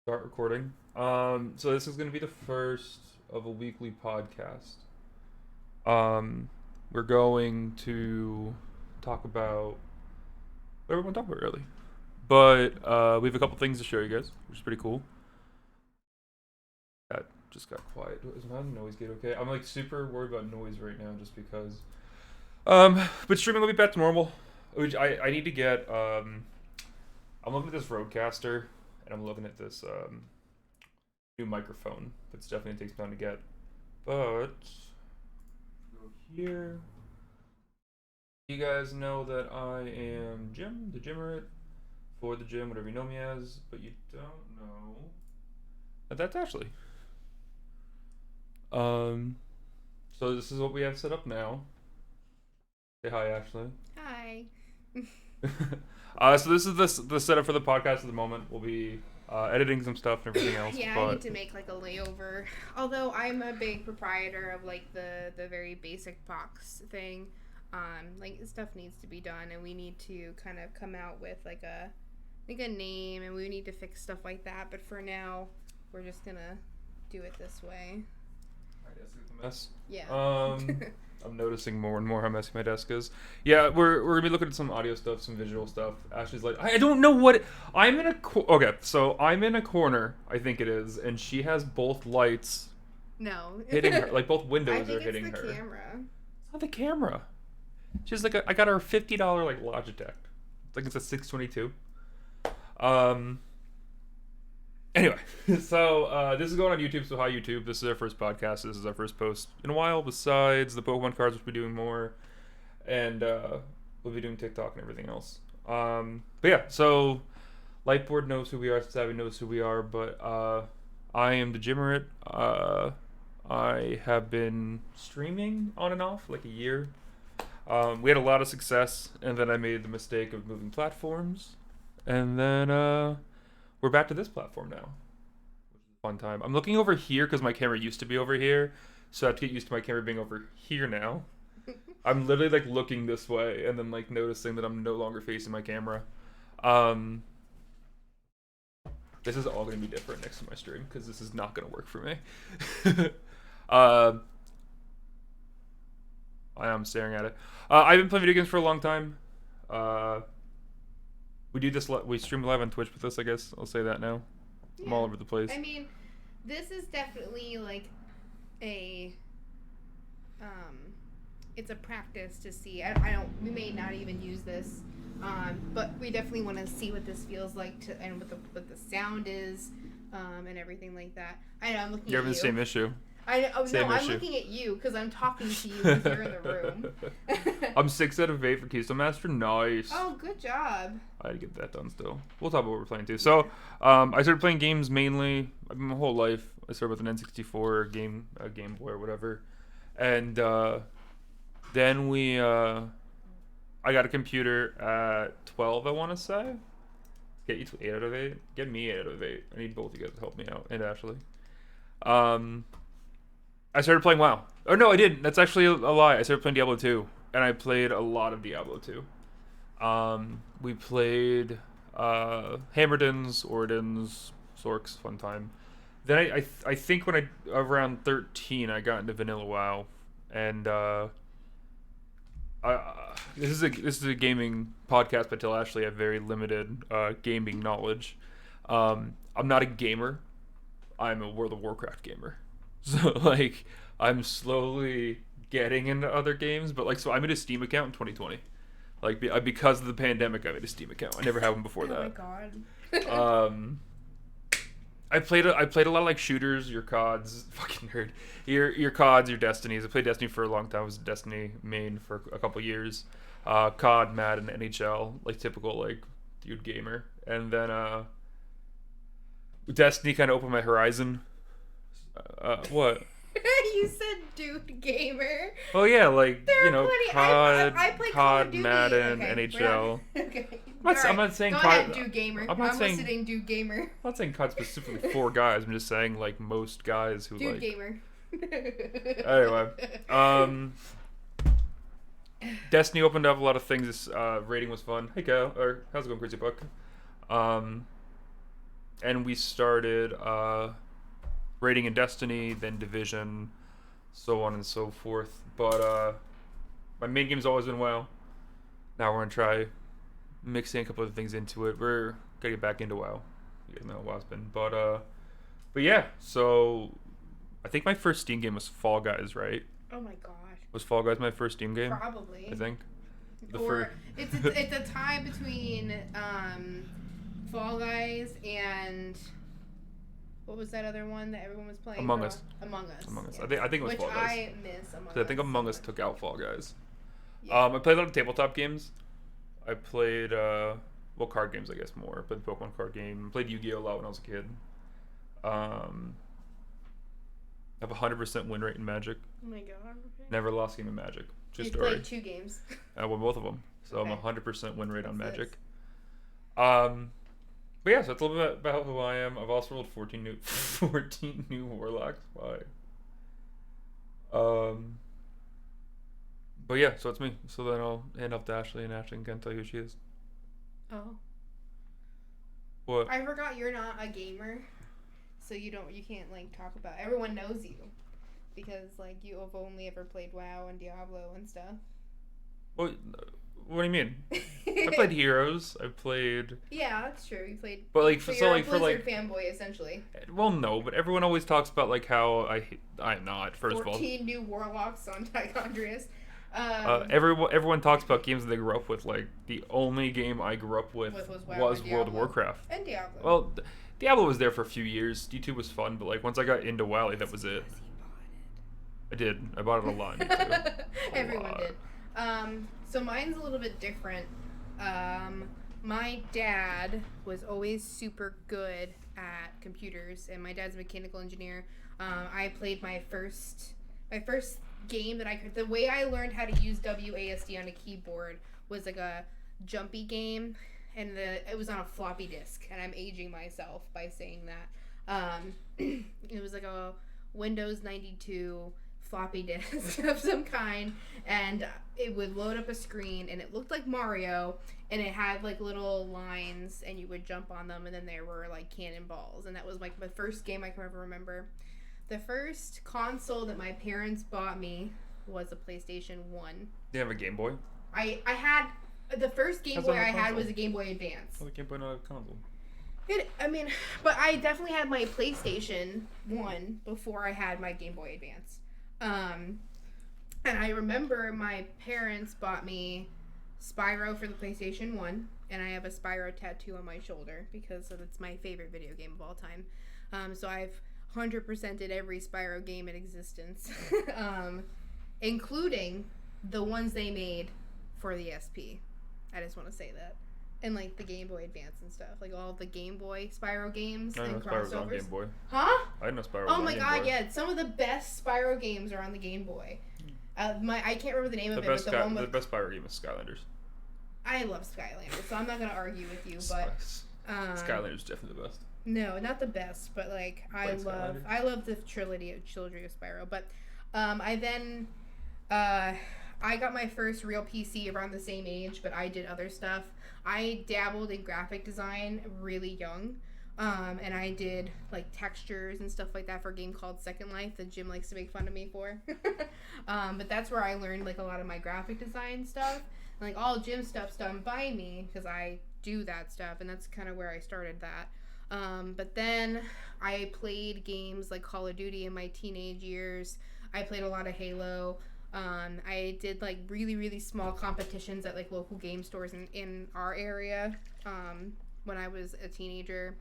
Start recording. So this is going to be the first of a weekly podcast. Um, we're going to talk about whatever we want to talk about, really. But we have a couple things to show you guys, which is pretty cool. That just got quiet. Is my noise get okay? I'm like super worried about noise right now, just because. But streaming will be back to normal. Which I need to get. I'm looking at this Rodecaster, and I'm looking at this new microphone. It's definitely takes time to get. But go here. You guys know that I am Jim, the Jimmerit, for the gym, whatever you know me as, but you don't know that that's Ashley. Um, so this is what we have set up now. Say hi, Ashley. Hi. So this is the setup for the podcast at the moment. We'll be editing some stuff and everything else. Yeah, but I need to make like a layover. Although I'm a big proprietor of like the very basic box thing. Like stuff needs to be done, and we need to kind of come out with like a name, and we need to fix stuff like that. But for now, we're just gonna do it this way. My desk is a mess. Yeah. I'm noticing more and more how messy my desk is. Yeah, we're gonna be looking at some audio stuff, some visual stuff. Ashley's like, I don't know what I'm in a okay. So I'm in a corner, I think it is, and she has both lights No. hitting her, like both I windows think are hitting it's the her. camera. It's not the camera. She's like, I got her $50 like Logitech. It's like it's a 622. Anyway, so this is going on YouTube, so hi YouTube. This is our first podcast. This is our first post in a while, besides the Pokemon cards, which we'll be doing more. And we'll be doing TikTok and everything else. But yeah, so Lightboard knows who we are, Savvy knows who we are, but I am the Jimmerit. I have been streaming on and off like a year. We had a lot of success, and then I made the mistake of moving platforms. And then we're back to this platform now, which is a fun time. I'm looking over here because my camera used to be over here, so I have to get used to my camera being over here now. I'm literally like looking this way and then like noticing that I'm no longer facing my camera. This is all going to be different next to my stream because this is not going to work for me. I am staring at it. I've been playing video games for a long time. We do this. We stream live on Twitch with this. I guess I'll say that now. Yeah. I'm all over the place. I mean, this is definitely like a it's a practice to see. I don't. We may not even use this, but we definitely want to see what this feels like and what the sound is, and everything like that. I know I'm looking. You're at having the same issue. I'm looking at you because I'm talking to you because you're in the room. I'm 6 out of 8 for Keystone Master. Nice. Oh, good job. I had to get that done still. We'll talk about what we're playing too. So, I started playing games mainly. I mean, my whole life. I started with an N64 game, Game Boy or whatever, and then I got a computer at 12. I want to say. Get you to 8 out of 8. Get me 8 out of 8. I need both of you guys to help me out, and Ashley. I started playing WoW. Oh no, I didn't. That's actually a lie. I started playing Diablo 2, and I played a lot of Diablo 2. We played Hammerdins, Ordins, Sorks, fun time. Then I think when I around 13 I got into Vanilla WoW, and this is a gaming podcast, but tell Ashley I have very limited gaming knowledge. I'm not a gamer. I'm a World of Warcraft gamer. So like I'm slowly getting into other games, but like so I made a Steam account in 2020. Like because of the pandemic, I made a Steam account. I never had one before that. Oh my god. I played a lot of like shooters, your CODs, fucking nerd. Your CODs, your Destinies. I played Destiny for a long time. I was a Destiny main for a couple years. COD, Madden, NHL, like typical like dude gamer. And then Destiny kind of opened my horizon. What? You said dude gamer. Oh yeah, like There you know, are plenty. COD, I play Call of COD, Duty. Madden, Okay, NHL. Okay. I'm not saying Go COD. ahead, dude gamer. I'm not saying. listening, dude gamer. I'm not saying COD specifically for guys. I'm just saying like most guys who Dude like. gamer. Anyway, Destiny opened up a lot of things. This rating was fun. Hey, Kyle, or how's it going, Crazy Buck? and we started raiding in Destiny, then Division, so on and so forth. But my main game's always been WoW. Now we're gonna try mixing a couple of things into it. We're gonna get back into WoW. You guys know how WoW's been, but yeah. So I think my first Steam game was Fall Guys, right? Oh my gosh. Was Fall Guys my first Steam game? Probably. I think. It's a tie between Fall Guys and what was that other one that everyone was playing? Among Us. Among Us. Yes. I think it was Which Fall Guys. I miss Among Us. I think Among Us took out Fall Guys. Yeah. I played a lot of tabletop games. I played card games I guess more. I played the Pokemon card game. I played Yu-Gi-Oh! A lot when I was a kid. I have a 100% win rate in Magic. Oh my god. Okay. Never lost game in Magic. True You story. played 2 games. I won both of them, so Okay. I'm 100% win rate on What's Magic. this? But yeah, so that's a little bit about who I am. I've also rolled 14 new Warlocks. Why? But yeah, so it's me. So then I'll hand off to Ashley, and Ashley can tell you who she is. Oh. What? I forgot you're not a gamer, so you can't like talk about. Everyone knows you, because like you have only ever played WoW and Diablo and stuff. What do you mean? I played Heroes. I played. Yeah, that's true. You played. But like So so you're like a for Blizzard like. fanboy essentially. Well, no, but everyone always talks about like how I'm not. First of all, 14 new warlocks on Tichondrius. everyone talks about games that they grew up with. Like the only game I grew up with Was WoW was and World of Diablo. Warcraft. And Diablo. Well, Diablo was there for a few years. D2 was fun, but like once I got into WoW, that was it. I did. I bought it a lot. Everyone lot. did. So mine's a little bit different. My dad was always super good at computers, and my dad's a mechanical engineer. I played my first game that I could. The way I learned how to use WASD on a keyboard was like a jumpy game, and it was on a floppy disk. And I'm aging myself by saying that. It was like a Windows 92 floppy disk of some kind, and it would load up a screen, and it looked like Mario, and it had like little lines, and you would jump on them, and then there were like cannonballs, and that was like my first game I can ever remember. The first console that my parents bought me was a PlayStation 1. Do you have a Game Boy? I had the first Game How's Boy that on I a had console? was a Game Boy Advance. Oh, the Game Boy not a console. But I definitely had my PlayStation 1 before I had my Game Boy Advance. And I remember my parents bought me Spyro for the PlayStation 1, and I have a Spyro tattoo on my shoulder because it's my favorite video game of all time. So I've 100%ed every Spyro game in existence, including the ones they made for the SP. I just want to say that. And like the Game Boy Advance and stuff, like all the Game Boy Spyro games I and didn't know Spyro was on crossovers. Game Boy. Huh? I didn't know Spyro was Oh on my Game god, Boy. yeah! Some of the best Spyro games are on the Game Boy. I can't remember the name of it, but the one The with best Spyro game is Skylanders. I love Skylanders, so I'm not gonna argue with you, but Skylanders is definitely the best. no, not the best, but like Played Skylanders? I love the trilogy of Spyro. But I got my first real PC around the same age, but I did other stuff. I dabbled in graphic design really young. And I did like textures and stuff like that for a game called Second Life that Jim likes to make fun of me for. But that's where I learned like a lot of my graphic design stuff. And, like all Jim's stuff's done by me because I do that stuff, and that's kind of where I started that. But then I played games like Call of Duty in my teenage years. I played a lot of Halo. I did like really, really small competitions at like local game stores in our area when I was a teenager.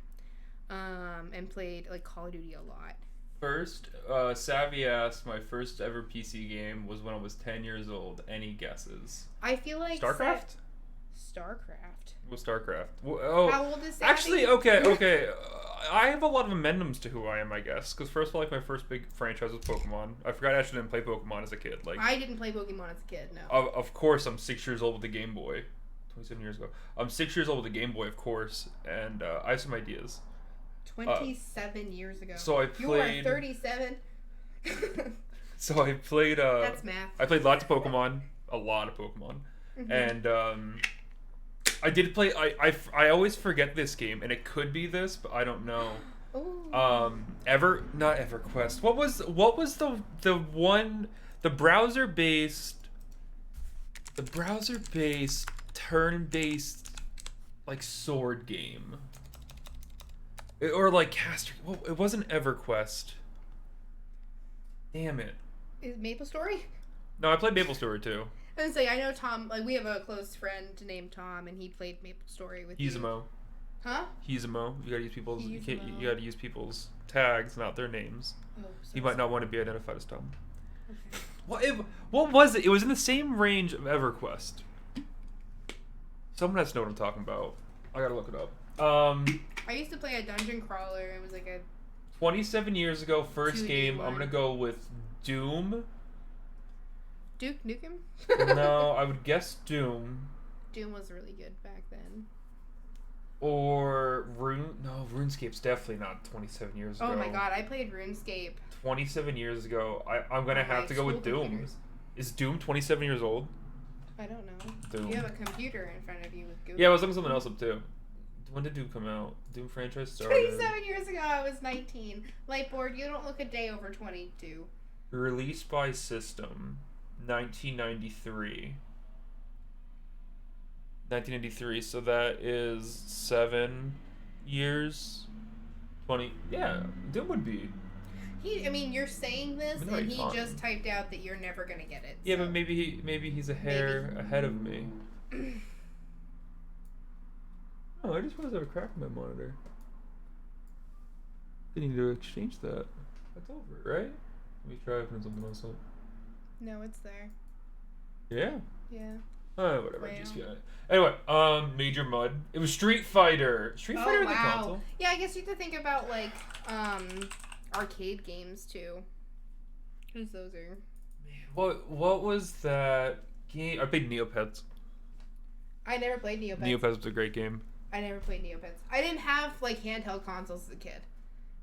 And played like Call of Duty a lot. First, Savvy asked, my first ever PC game was when I was 10 years old. Any guesses? I feel like StarCraft? StarCraft. It was StarCraft. Oh, How old is Savvy? actually, okay. I have a lot of amendments to who I am, I guess. Because first of all, like my first big franchise was Pokemon. I forgot I actually didn't play Pokemon as a kid. Like I didn't play Pokemon as a kid. No. Of course, I'm 6 years old with the Game Boy. 27 years ago. I'm 6 years old with the Game Boy, of course, and I have some ideas. 27 years ago. So I You are played. 37. So I played. That's math. I played lots of Pokemon, a lot of Pokemon, Mhm. and I did play. I always forget this game, and it could be this, but I don't know. Ooh. Not EverQuest. What was the one, the browser based turn-based like sword game, or like caster. Well, it wasn't EverQuest. Damn it. Is Maple Story? No, I played MapleStory too. I was say I know Tom. Like we have a close friend named Tom, and he played Maple Story with you. Gizmo. Huh? Gizmo. You gotta use people's. You Gizmo. gotta use people's tags, not their names. Oh, so You might not want to be identified as Tom. Okay. What was it? It was in the same range of EverQuest. Someone has to know what I'm talking about. I gotta look it up. I used to play a dungeon crawler. It was like a 27 years ago, first 2D game. I'm one. gonna go with Doom. Duke Nukem. No, I would guess Doom. Doom was really good back then. Or RuneScape's definitely not 27 years ago. Oh my god, I played RuneScape. 27 years ago. I'm gonna On have my to go with school Doom. computers. Is Doom 27 years old? I don't know. Doom. You have a computer in front of you with Google. Yeah, I was looking something else up too. When did Doom come out? Doom franchise started. 27 years ago, I was 19. Lightboard, you don't look a day over 22. Released by System, 1993. 1993, so that is 7 years. 20. Yeah, Doom would be. I mean, you're saying this, No, and he's he fine. just typed out that you're never gonna get it. Yeah, so. but maybe he's a hair ahead of me. Oh, I just realized I have a crack in my monitor. I need to exchange that. That's over, right? Let me try opening something else up. No, it's there. Yeah. Yeah. Whatever. Wow. Just get it. Anyway, Major Mud. It was Street Fighter. Street Fighter Oh in the wow. console. Yeah, I guess you have to think about like arcade games too. Because those are. What was that game? I played Neopets. I never played Neopets. Neopets was a great game. I never played Neopets. I didn't have like handheld consoles as a kid.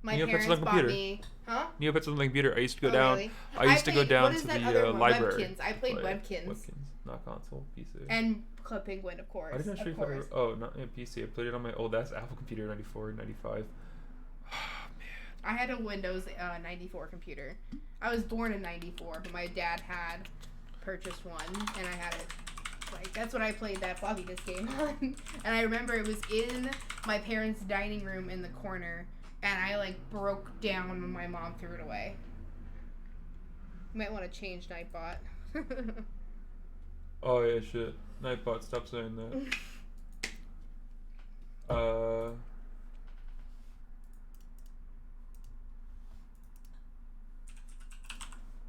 My Neopets parents was on bought computer. me. Huh? Neopets on the computer. I used to go Oh, down. really? I used to go played- down what is to that the other one? library. Webkins. I played Webkins. Webkins, not console, PC. And Club Penguin, of course. I didn't of Street course. Fighter. Oh, not in PC. I played it on my old ass Apple computer, 94, 95. I had a Windows 94 computer. I was born in 94, but my dad had purchased one, and I had it. Like, that's what I played that floppy disk game on. And I remember it was in my parents' dining room in the corner, and I, like, broke down when my mom threw it away. You might want to change Nightbot. Oh yeah, shit. Nightbot, stop saying that.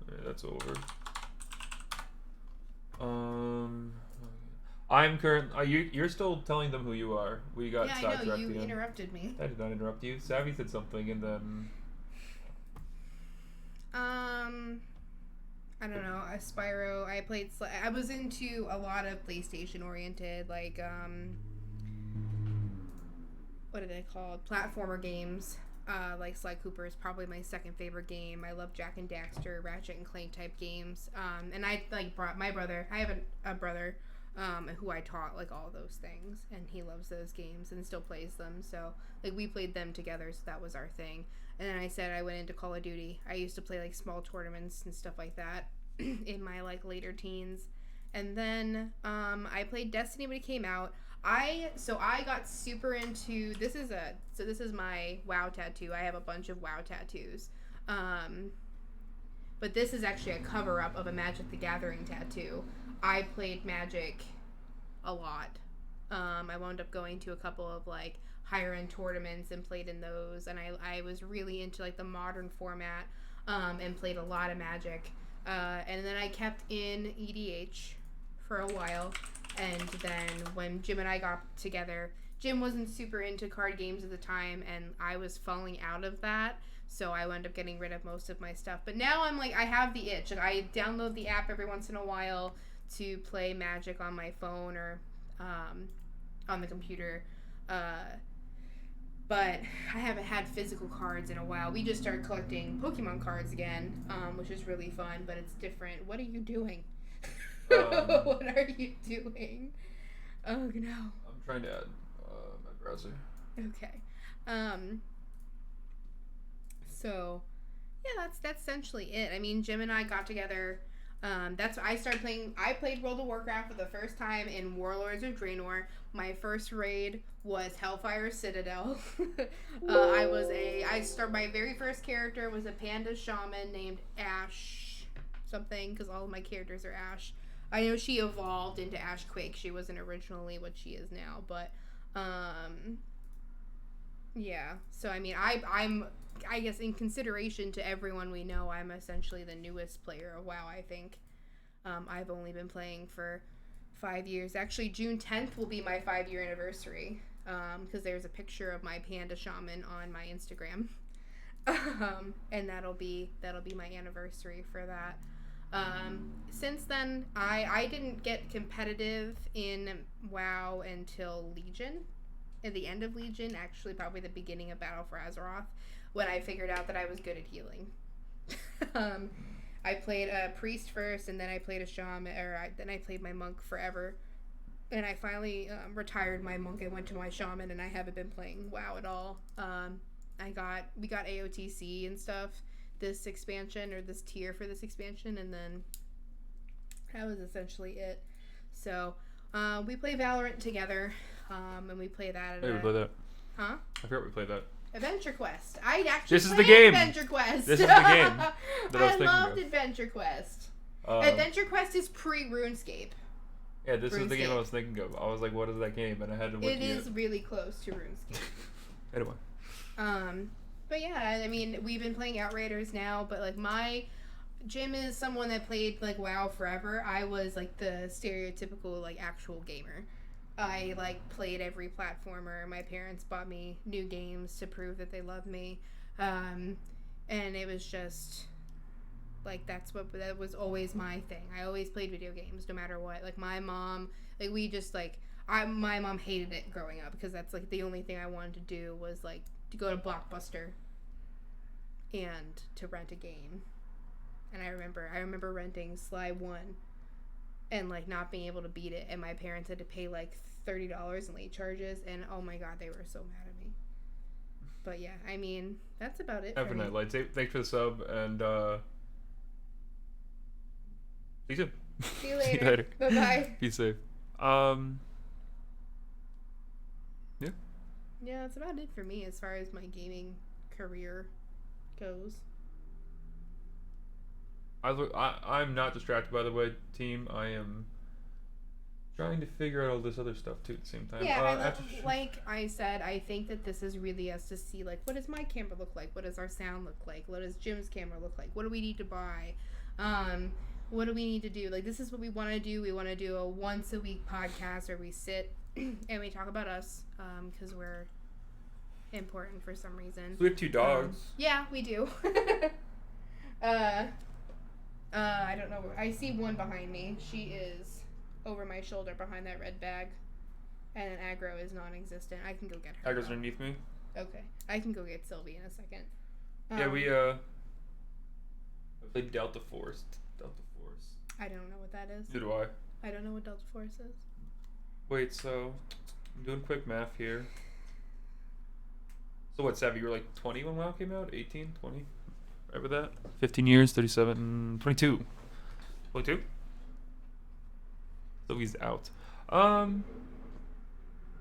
Yeah, that's over. I'm current. You're still telling them who you are. We got Yeah, I sidetracked know, you again. interrupted me. I did not interrupt you. Savvy said something, and then I don't know, Spyro, I played, I was into a lot of PlayStation oriented, like, what are they called? Platformer games. Like Sly Cooper is probably my second favorite game. I love Jack and Daxter, Ratchet and Clank type games. And I like brought my brother. I have a brother who I taught like all those things, and he loves those games and still plays them. So like we played them together, so that was our thing. And then I said I went into Call of Duty. I used to play like small tournaments and stuff like that in my like later teens. And then I played Destiny when it came out. I got super into this is my WoW tattoo. I have a bunch of WoW tattoos. But this is actually a cover up of a Magic the Gathering tattoo. I played Magic a lot. I wound up going to a couple of like higher end tournaments and played in those, and I was really into like the modern format and played a lot of Magic. And then I kept in EDH for a while. And then when Jim and I got together, Jim wasn't super into card games at the time, and I was falling out of that. So I wound up getting rid of most of my stuff. But now I'm like, I have the itch. Like, I download the app every once in a while to play Magic on my phone or on the computer. But I haven't had physical cards in a while. We just started collecting Pokemon cards again, which is really fun, but it's different. What are you doing? What are you doing? Oh no. I'm trying to add my browser. Okay. So, yeah, that's essentially it. I mean, Jim and I got together. That's I started playing. I played World of Warcraft for the first time in Warlords of Draenor. My first raid was Hellfire Citadel. My very first character was a panda shaman named Ash something, because all of my characters are Ash. I know she evolved into Ash Quake. She wasn't originally what she is now, but yeah. So I mean, I guess in consideration to everyone we know, I'm essentially the newest player of WoW, I think. I've only been playing for 5 years. Actually, June 10th will be my 5-year anniversary, because there's a picture of my panda shaman on my Instagram. And that'll be my anniversary for that. Since then, I didn't get competitive in WoW until Legion. At the end of Legion, actually probably the beginning of Battle for Azeroth, when I figured out that I was good at healing. I played a priest first, and then I played a shaman, then I played my monk forever. And I finally retired my monk and went to my shaman, and I haven't been playing WoW at all. We got AOTC and stuff this expansion, or this tier for this expansion, and then that was essentially it. So we play Valorant together, and we play that. Hey, we play that. Huh? I forgot we played that. Adventure Quest. I actually This is played the game. Adventure Quest. This is the game that I was thinking loved of. Adventure Quest. Adventure Quest is pre-RuneScape. Yeah, this is the game I was thinking of. I was like, what is that game? And I had to wiki it. It is really close to RuneScape. Anyway. But yeah, I mean, we've been playing Outriders now, but like Jim is someone that played like WoW forever. I was like the stereotypical like actual gamer. I like played every platformer. My parents bought me new games to prove that they love me. And it was just like that was always my thing. I always played video games no matter what. Like my mom, like we just like my mom hated it growing up, because that's like the only thing I wanted to do was like to go to Blockbuster and to rent a game. And I remember renting Sly 1 and like not being able to beat it, and my parents had to pay like $30 in late charges, and oh my god, they were so mad at me. But yeah, I mean, that's about it. Have a night, Lights. Thanks for the sub, and see you soon. See you later. Bye bye. Be safe. Yeah. Yeah, that's about it for me as far as my gaming career goes. I'm not distracted, by the way, team. I am trying to figure out all this other stuff too at the same time. Yeah, like I said, I think that this is really us to see, like, what does my camera look like? What does our sound look like? What does Jim's camera look like? What do we need to buy? What do we need to do? Like, this is what we want to do. We want to do a once-a-week podcast where we sit and we talk about us, because we're important for some reason. So we have 2 dogs. Yeah, we do. I don't know. I see one behind me. She is over my shoulder behind that red bag. And then Aggro is non-existent. I can go get her. Aggro's underneath me. Okay. I can go get Sylvie in a second. Yeah, we played Delta Force. I don't know what that is. Neither do I. I don't know what Delta Force is. Wait, so I'm doing quick math here. So what, Savvy, you were like 20 when WoW came out? 18, 20? Right with that? 15 years, 37, 22. 22? So he's out. But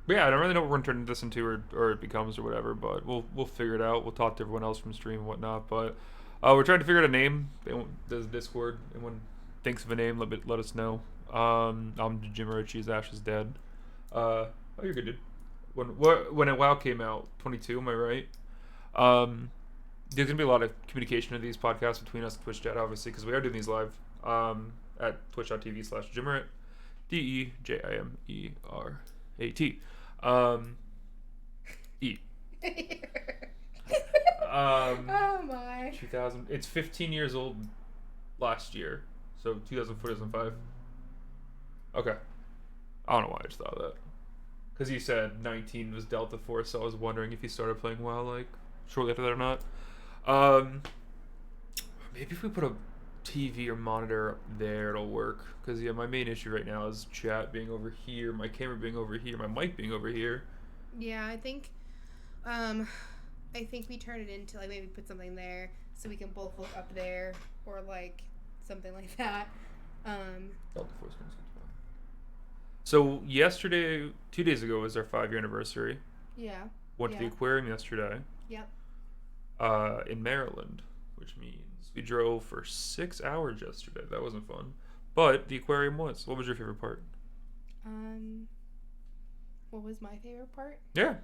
yeah, I don't really know what we're gonna turn this into or it becomes or whatever, but we'll figure it out. We'll talk to everyone else from stream and whatnot, but we're trying to figure out a name. Does Discord, anyone thinks of a name, let us know. I'm Jimerichi's Ash's dad. Oh, you're good, dude. When WoW came out, 22, am I right? There's gonna be a lot of communication in these podcasts between us and Twitch chat, obviously, because we are doing these live at twitch.tv/Jimerit, DEJIMERAT. E. Oh my. 2000. It's 15 years old last year, so 2004, 2005. Okay. I don't know why I just thought of that. Because you said 19 was Delta Force, so I was wondering if you started playing WoW like shortly after that or not. Maybe if we put a TV or monitor up there, it'll work. Because, yeah, my main issue right now is chat being over here, my camera being over here, my mic being over here. Yeah, I think we turn it into, like, maybe put something there so we can both look up there, or, like, something like that. So, yesterday, 2 days ago, was our 5-year anniversary. Yeah. Went to the aquarium yesterday. Yep. In Maryland, which means we drove for 6 hours yesterday. That wasn't fun. But the aquarium was. What was your favorite part? What was my favorite part? Yeah.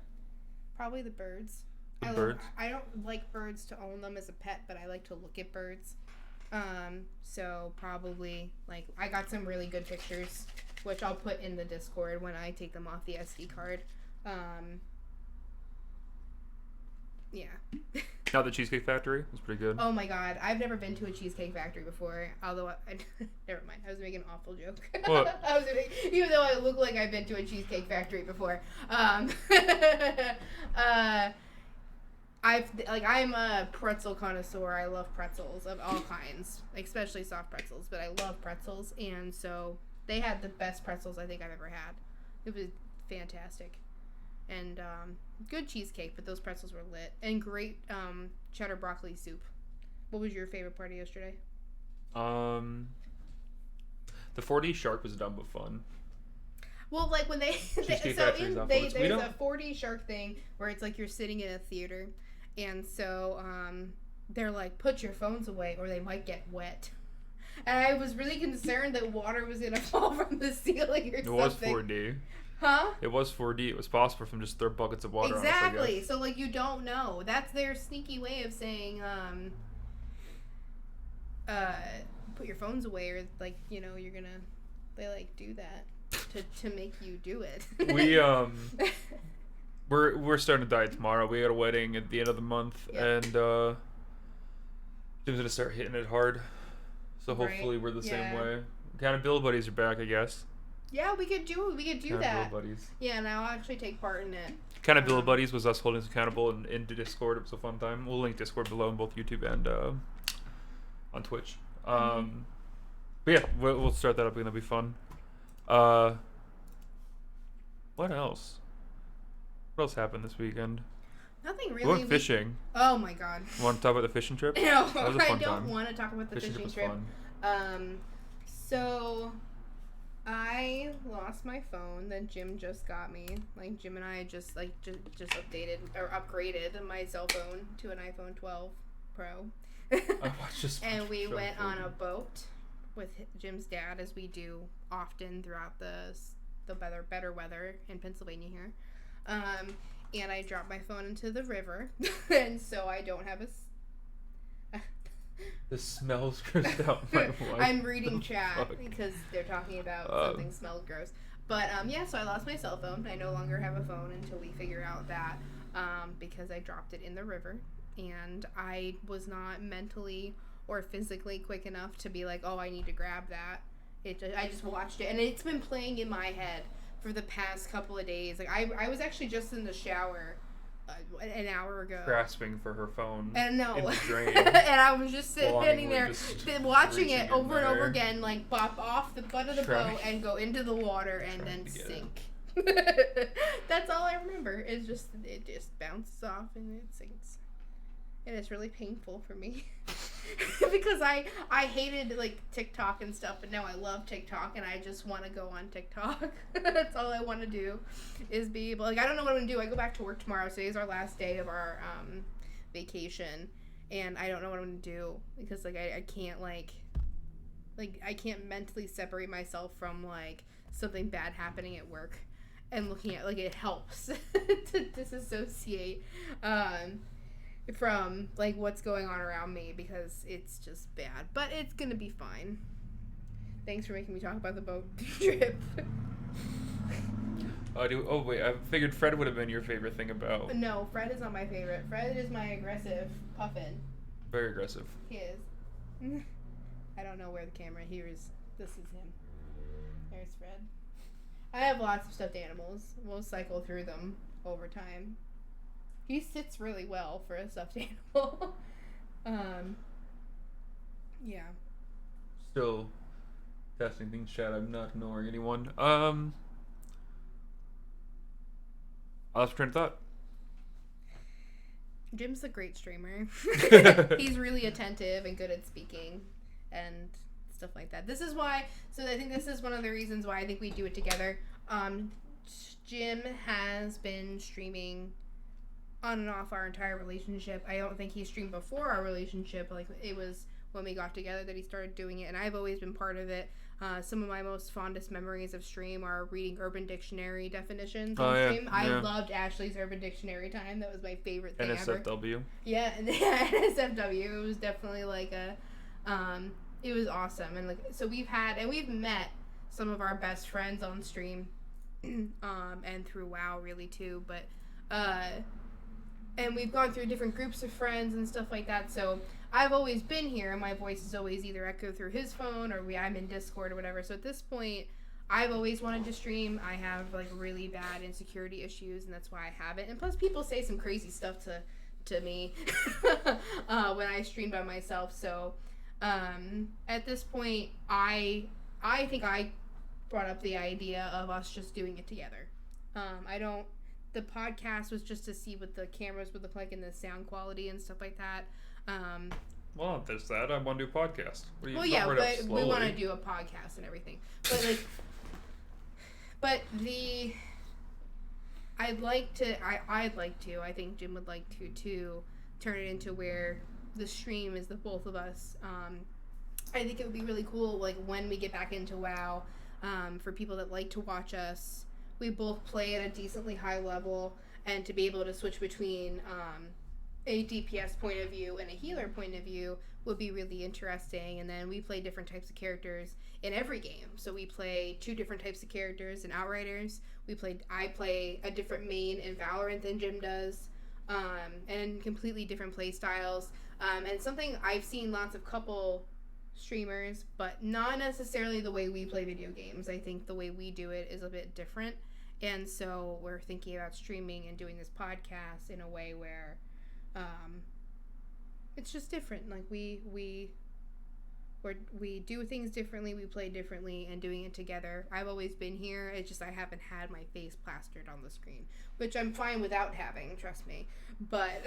Probably the birds. Birds? I don't like birds to own them as a pet, but I like to look at birds. So probably, like, I got some really good pictures, which I'll put in the Discord when I take them off the SD card. Yeah. Now the Cheesecake Factory was pretty good. Oh my god, I've never been to a Cheesecake Factory before. Although never mind, I was making an awful joke. What? Even though I look like I've been to a Cheesecake Factory before. I'm a pretzel connoisseur. I love pretzels of all kinds, especially soft pretzels. But I love pretzels, and so they had the best pretzels I think I've ever had. It was fantastic. And good cheesecake, but those pretzels were lit. And great cheddar broccoli soup. What was your favorite part of yesterday? The 4D shark was dumb but fun. Well, like when there's a 4D shark thing where it's like you're sitting in a theater, and so they're like, put your phones away or they might get wet. And I was really concerned that water was gonna fall from the ceiling or something. It was 4D. Huh? It was 4D. It was possible from just throw buckets of water exactly. on us, I guess. So, like, you don't know. That's their sneaky way of saying, put your phones away, or, like, you know, you're gonna, they, like, do that to make you do it. We're starting to diet tomorrow. We got a wedding at the end of the month, and, Jim's gonna start hitting it hard. So hopefully we're the same way. Kind of Bill buddies are back, I guess. Yeah, we could do that. Bill buddies. Yeah, and I'll actually take part in it. Kind of Bill buddies was us holding us accountable into Discord. It was a fun time. We'll link Discord below on both YouTube and on Twitch. But yeah, we'll start that up and that'll be fun. What else? What else happened this weekend? Nothing really. We went fishing. Oh my god. Want to talk about the fishing trip? No, that was a fun I don't time. want to talk about the fishing was trip. Fun. So I lost my phone that Jim just got me. Like, Jim and I just updated or upgraded my cell phone to an iPhone 12 Pro. And we went on a boat with Jim's dad, as we do often throughout the better weather in Pennsylvania here. And I dropped my phone into the river, and so I don't have The smells grossed out my wife. I'm reading chat because they're talking about something smells gross. But yeah, so I lost my cell phone. I no longer have a phone until we figure out that because I dropped it in the river, and I was not mentally or physically quick enough to be like, oh, I need to grab that. I just watched it, and it's been playing in my head for the past couple of days. Like I was actually just in the shower an hour ago, grasping for her phone. And no, in the drain, and I was just sitting there watching it over and over again, like pop off the butt of the boat and go into the water and then sink. That's all I remember. It just bounces off and it sinks. And it's really painful for me because I hated like TikTok and stuff, but now I love TikTok and I just want to go on TikTok. That's all I want to do is be able, like, I don't know what I'm gonna do. I go back to work tomorrow. Today's our last day of our vacation, and I don't know what I'm gonna do because like I can't like I can't mentally separate myself from like something bad happening at work and looking at, like, it helps to disassociate from like what's going on around me because it's just bad, but it's gonna be fine. Thanks for making me talk about the boat trip. Wait, I figured Fred would have been your favorite thing about. No, Fred is not my favorite. Fred is my aggressive puffin. Very aggressive. He is. I don't know where the camera here is. This is him. There's Fred. I have lots of stuffed animals. We'll cycle through them over time. He sits really well for a stuffed animal. Yeah. Still testing things, chat. I'm not ignoring anyone. I lost train of thought. Jim's a great streamer. He's really attentive and good at speaking and stuff like that. This is why, so I think this is one of the reasons why I think we do it together. Jim has been streaming on and off our entire relationship. I don't think he streamed before our relationship. Like, it was when we got together that he started doing it, and I've always been part of it. Some of my most fondest memories of stream are reading Urban Dictionary definitions on stream. I loved Ashley's Urban Dictionary time. That was my favorite thing ever. NSFW. Yeah, NSFW. It was definitely like a, it was awesome. And like, so we've met some of our best friends on stream, and through WoW really too. But, and we've gone through different groups of friends and stuff like that. So I've always been here, and my voice is always either echoed through his phone or I'm in Discord or whatever. So at this point, I've always wanted to stream. I have like really bad insecurity issues, and that's why I haven't. And plus, people say some crazy stuff to me when I stream by myself. So at this point, I think I brought up the idea of us just doing it together. The podcast was just to see what the cameras would look like and the sound quality and stuff like that. Well, there's that. I want to do a podcast. But we want to do a podcast and everything. But I'd like to. I think Jim would like to too. Turn it into where the stream is the both of us. I think it would be really cool, like when we get back into WoW, for people that like to watch us. We both play at a decently high level, and to be able to switch between a DPS point of view and a healer point of view would be really interesting. And then we play different types of characters in every game. So we play 2 different types of characters in Outriders. I play a different main in Valorant than Jim does, and completely different play styles. And something I've seen lots of couple streamers, but not necessarily the way we play video games. I think the way we do it is a bit different. And so we're thinking about streaming and doing this podcast in a way where it's just different. Like we do things differently, we play differently, and doing it together. I've always been here. It's just I haven't had my face plastered on the screen, which I'm fine without having, trust me. But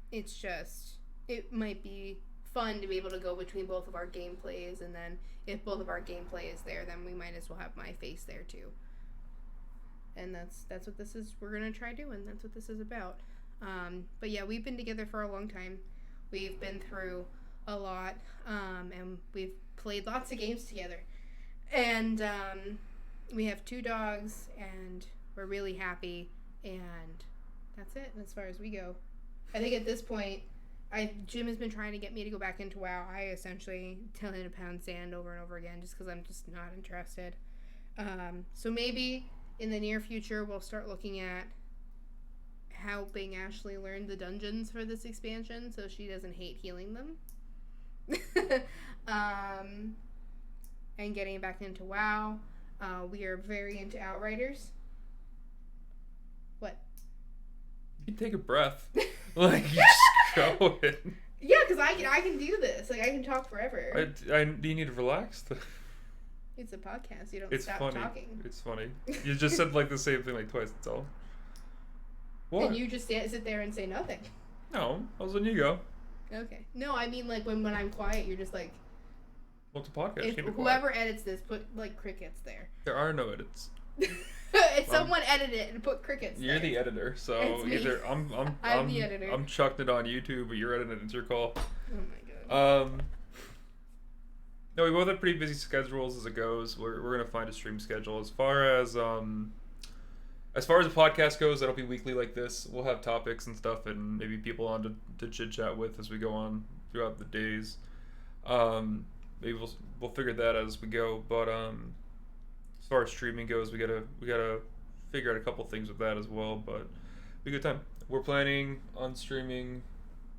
it's just, it might be fun to be able to go between both of our gameplays, and then if both of our gameplay is there, then we might as well have my face there too. And that's what this is. We're gonna try doing. That's what this is about. But yeah, we've been together for a long time. We've been through a lot, and we've played lots of games together. And we have 2 dogs, and we're really happy. And that's it as far as we go. I think at this point, Jim has been trying to get me to go back into WoW. I essentially tell him to pound sand over and over again just because I'm just not interested. So maybe in the near future, we'll start looking at helping Ashley learn the dungeons for this expansion so she doesn't hate healing them. And getting back into WoW. We are very into Outriders. What? You can take a breath. Like, you just go in. Yeah, because I can do this. Like, I can talk forever. Do you need to relax? It's a podcast. You don't stop talking. It's funny. You just said like the same thing like twice. That's all. What? And you just sit there and say nothing. No, I was letting you go. Okay. No, I mean like when I'm quiet, you're just like. Well, it's a podcast. If whoever edits this, put like crickets there. There are no edits. If someone edit it and put crickets. You're the editor, so either I'm the editor. I'm chucking it on YouTube, but you're editing it. It's your call. Oh my god. No, we both have pretty busy schedules as it goes. We're gonna find a stream schedule. As far as the podcast goes, that'll be weekly like this. We'll have topics and stuff, and maybe people on to chit chat with as we go on throughout the days. Maybe we'll figure that out as we go. But as far as streaming goes, we gotta figure out a couple things with that as well. But it'll be a good time. We're planning on streaming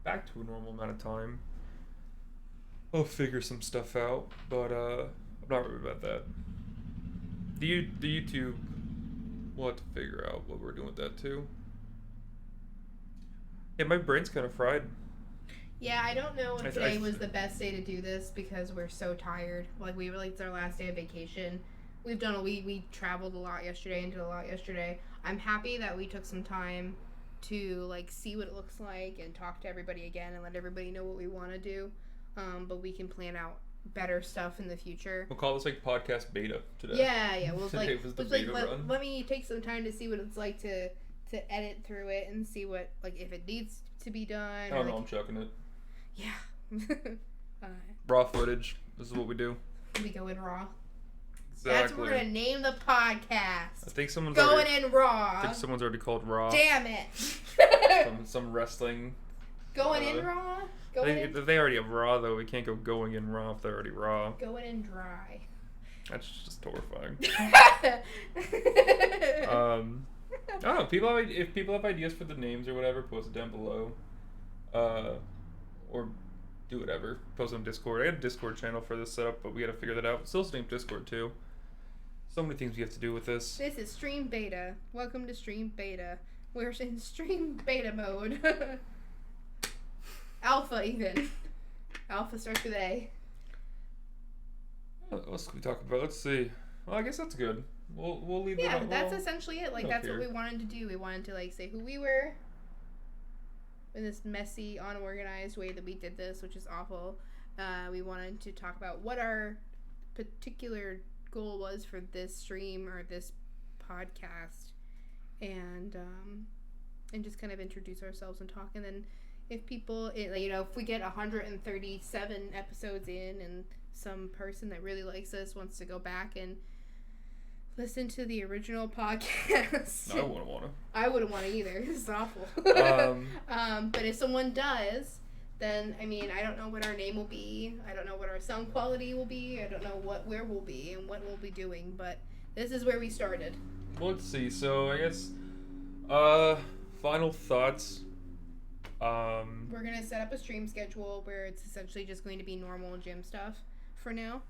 back to a normal amount of time. I'll figure some stuff out, but I'm not worried about that. The YouTube, we'll have to figure out what we're doing with that too. Yeah, my brain's kind of fried. Yeah, I don't know I- if today I- was the best day to do this because we're so tired. Like it's our last day of vacation. We traveled a lot yesterday and did a lot yesterday. I'm happy that we took some time to like see what it looks like and talk to everybody again and let everybody know what we want to do. But we can plan out better stuff in the future. We'll call this like podcast beta today. Yeah. Well, Today was the beta run. let me take some time to see what it's like to edit through it and see what like if it needs to be done. I don't know. I'm chucking it. Yeah. Raw footage. This is what we do. We go in raw. Exactly. That's what we're gonna name the I podcast. think someone's Going already, in raw. I think someone's already called Raw. Damn it. Some wrestling. Going in raw. They already have Raw though. We can't go going in Raw if they're already Raw. Going in dry. That's just horrifying. I don't know. If people have ideas for the names or whatever, post it down below. Or do whatever. Post it on Discord. I got a Discord channel for this setup, but we got to figure that out. Still named Discord too. So many things we have to do with this. This is Stream Beta. Welcome to Stream Beta. We're in Stream Beta mode. Alpha even. Alpha starts with A. What else can we talk about? Let's see. Well, I guess that's good. We'll leave. Yeah, that that's essentially it. Like that's what we wanted to do. We wanted to like say who we were in this messy, unorganized way that we did this, which is awful. We wanted to talk about what our particular goal was for this stream or this podcast, and just kind of introduce ourselves and talk. And then if people, if we get 137 episodes in, and some person that really likes us wants to go back and listen to the original podcast. No, I wouldn't want to. I wouldn't want to either. This is awful. But if someone does, then I don't know what our name will be. I don't know what our sound quality will be. I don't know where we'll be and what we'll be doing. But this is where we started. Well, let's see. So I guess, final thoughts. We're gonna set up a stream schedule where it's essentially just going to be normal gym stuff for now,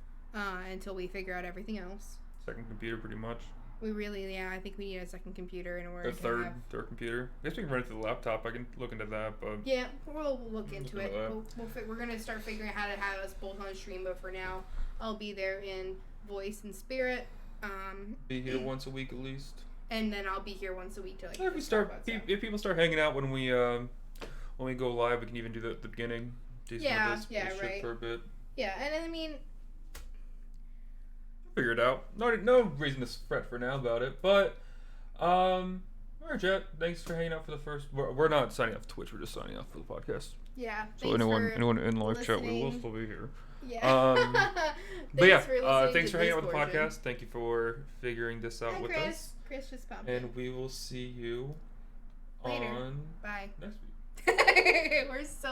until we figure out everything else. Second computer, pretty much. I think we need a second computer in order A third computer. I guess we can run it through the laptop. I can look into that, but yeah, we'll look into it. that. We're gonna start figuring out how to have us both on stream, but for now, I'll be there in voice and spirit. Be here once a week at least. And then I'll be here once a week to If people start hanging out when we go live, we can even do that at the beginning. Do some of this shit for a bit. Yeah, and Figure it out. No reason to fret for now about it, but alright, Jet. Thanks for hanging out for the first. We're not signing off Twitch. We're just signing off for the podcast. Yeah. So anyone in live chat, we will still be here. Yeah. But yeah, thanks for hanging out with the podcast. Thank you for figuring this out with us. Chris just popped in. And we will see you later. on Bye. next week. We're so